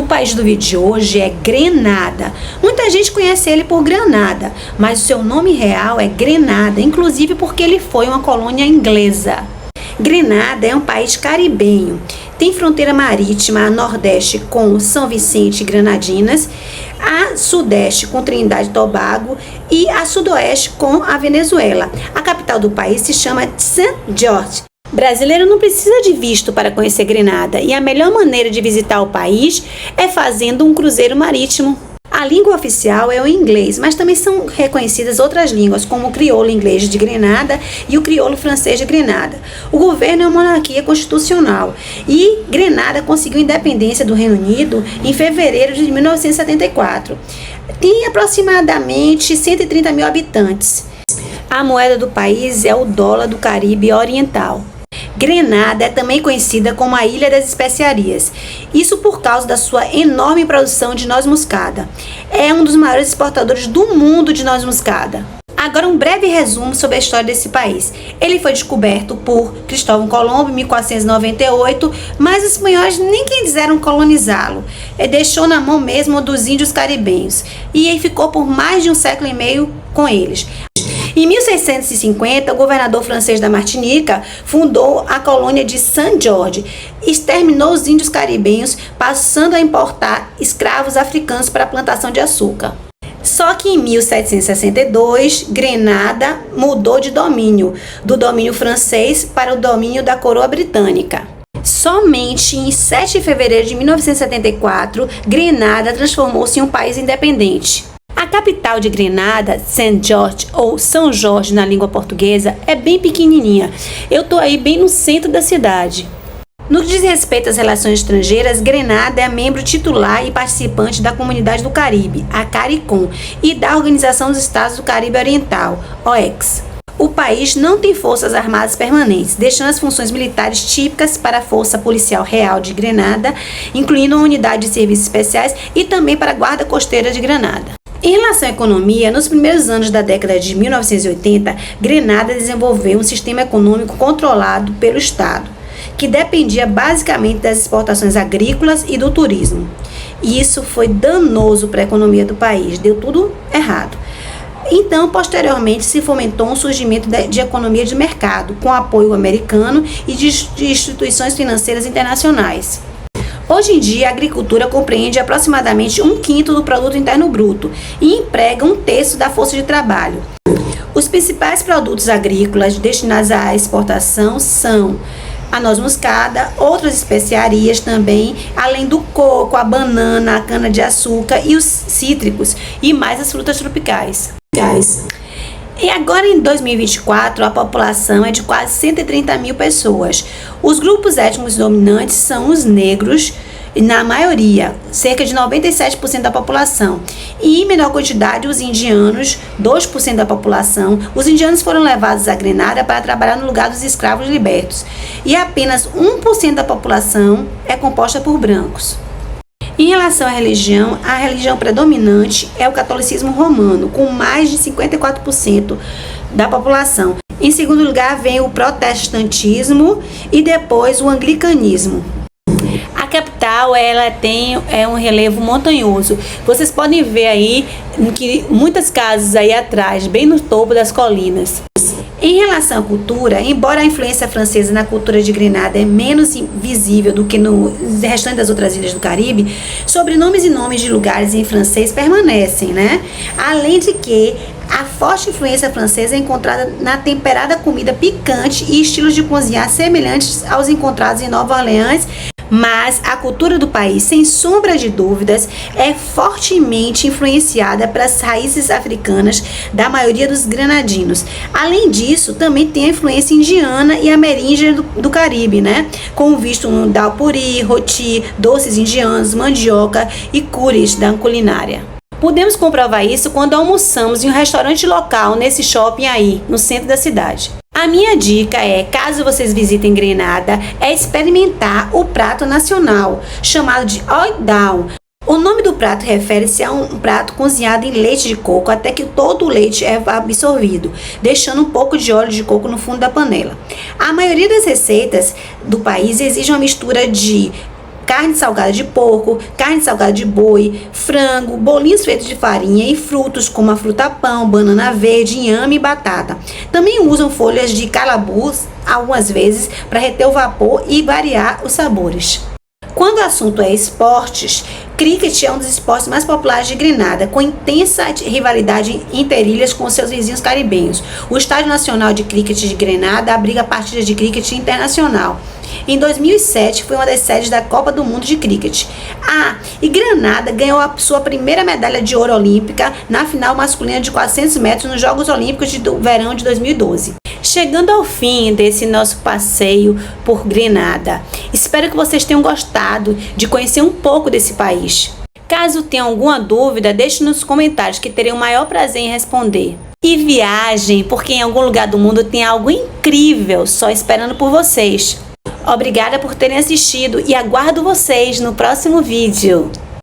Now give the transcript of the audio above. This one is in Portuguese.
país do vídeo de hoje é Grenada. Muita gente conhece ele por Granada, mas o seu nome real é Grenada, inclusive porque ele foi uma colônia inglesa. Grenada é um país caribenho. Tem fronteira marítima a nordeste com São Vicente e Granadinas, a sudeste com Trindade e Tobago e a sudoeste com a Venezuela. A capital do país se chama St. George. Brasileiro não precisa de visto para conhecer Grenada e a melhor maneira de visitar o país é fazendo um cruzeiro marítimo. A língua oficial é o inglês, mas também são reconhecidas outras línguas, como o crioulo inglês de Grenada e o crioulo francês de Grenada. O governo é uma monarquia constitucional e Grenada conseguiu independência do Reino Unido em fevereiro de 1974. Tem aproximadamente 130 mil habitantes. A moeda do país é o dólar do Caribe Oriental. Grenada é também conhecida como a Ilha das Especiarias, isso por causa da sua enorme produção de noz moscada. É um dos maiores exportadores do mundo de noz moscada. Agora um breve resumo sobre a história desse país. Ele foi descoberto por Cristóvão Colombo em 1498, mas os espanhóis nem quiseram colonizá-lo. Ele deixou na mão mesmo dos índios caribenhos e ele ficou por mais de um século e meio com eles. Em 1650, o governador francês da Martinica fundou a colônia de St. George, exterminou os índios caribenhos, passando a importar escravos africanos para a plantação de açúcar. Só que em 1762, Grenada mudou de domínio, do domínio francês para o domínio da coroa britânica. Somente em 7 de fevereiro de 1974, Grenada transformou-se em um país independente. A capital de Grenada, St. George ou São Jorge na língua portuguesa, é bem pequenininha. Eu tô aí bem no centro da cidade. No que diz respeito às relações estrangeiras, Grenada é membro titular e participante da Comunidade do Caribe, a CARICOM, e da Organização dos Estados do Caribe Oriental, OECS. O país não tem forças armadas permanentes, deixando as funções militares típicas para a Força Policial Real de Grenada, incluindo a Unidade de Serviços Especiais e também para a Guarda Costeira de Grenada. Em relação à economia, nos primeiros anos da década de 1980, Grenada desenvolveu um sistema econômico controlado pelo Estado, que dependia basicamente das exportações agrícolas e do turismo. E isso foi danoso para a economia do país, deu tudo errado. Então, posteriormente, se fomentou um surgimento de economia de mercado, com apoio americano e de instituições financeiras internacionais. Hoje em dia, a agricultura compreende aproximadamente 1/5 do produto interno bruto e emprega 1/3 da força de trabalho. Os principais produtos agrícolas destinados à exportação são a noz moscada, outras especiarias também, além do coco, a banana, a cana-de-açúcar e os cítricos e mais as frutas tropicais. E agora em 2024 a população é de quase 130 mil pessoas. Os grupos étnicos dominantes são os negros, na maioria, cerca de 97% da população. E em menor quantidade os indianos, 2% da população. Os indianos foram levados a Grenada para trabalhar no lugar dos escravos libertos. E apenas 1% da população é composta por brancos. Em relação à religião, a religião predominante é o catolicismo romano, com mais de 54% da população. Em segundo lugar, vem o protestantismo e depois o anglicanismo. A capital, ela tem um relevo montanhoso. Vocês podem ver aí que muitas casas aí atrás, bem no topo das colinas. Em relação à cultura, embora a influência francesa na cultura de Grenada é menos visível do que no restante das outras ilhas do Caribe, sobrenomes e nomes de lugares em francês permanecem, né? Além de que a forte influência francesa é encontrada na temperada comida picante e estilos de cozinhar semelhantes aos encontrados em Nova Orleans. Mas a cultura do país, sem sombra de dúvidas, é fortemente influenciada pelas raízes africanas da maioria dos grenadinos. Além disso, também tem a influência indiana e ameríndia do Caribe, né? Como visto no dalpuri, roti, doces indianos, mandioca e curis da culinária. Podemos comprovar isso quando almoçamos em um restaurante local nesse shopping aí, no centro da cidade. A minha dica é, caso vocês visitem Grenada, é experimentar o prato nacional, chamado de oidown. O nome do prato refere-se a um prato cozinhado em leite de coco até que todo o leite é absorvido, deixando um pouco de óleo de coco no fundo da panela. A maioria das receitas do país exige uma mistura de carne salgada de porco, carne salgada de boi, frango, bolinhos feitos de farinha e frutos como a fruta-pão, banana verde, inhame e batata. Também usam folhas de calabuz, algumas vezes, para reter o vapor e variar os sabores. Quando o assunto é esportes, cricket é um dos esportes mais populares de Grenada, com intensa rivalidade interilhas com seus vizinhos caribenhos. O Estádio Nacional de Cricket de Grenada abriga partidas de cricket internacional. Em 2007, foi uma das sedes da Copa do Mundo de Cricket. E Grenada ganhou a sua primeira medalha de ouro olímpica na final masculina de 400 metros nos Jogos Olímpicos do verão de 2012. Chegando ao fim desse nosso passeio por Grenada, espero que vocês tenham gostado de conhecer um pouco desse país. Caso tenha alguma dúvida, deixe nos comentários que terei o maior prazer em responder. E viajem, porque em algum lugar do mundo tem algo incrível só esperando por vocês. Obrigada por terem assistido e aguardo vocês no próximo vídeo.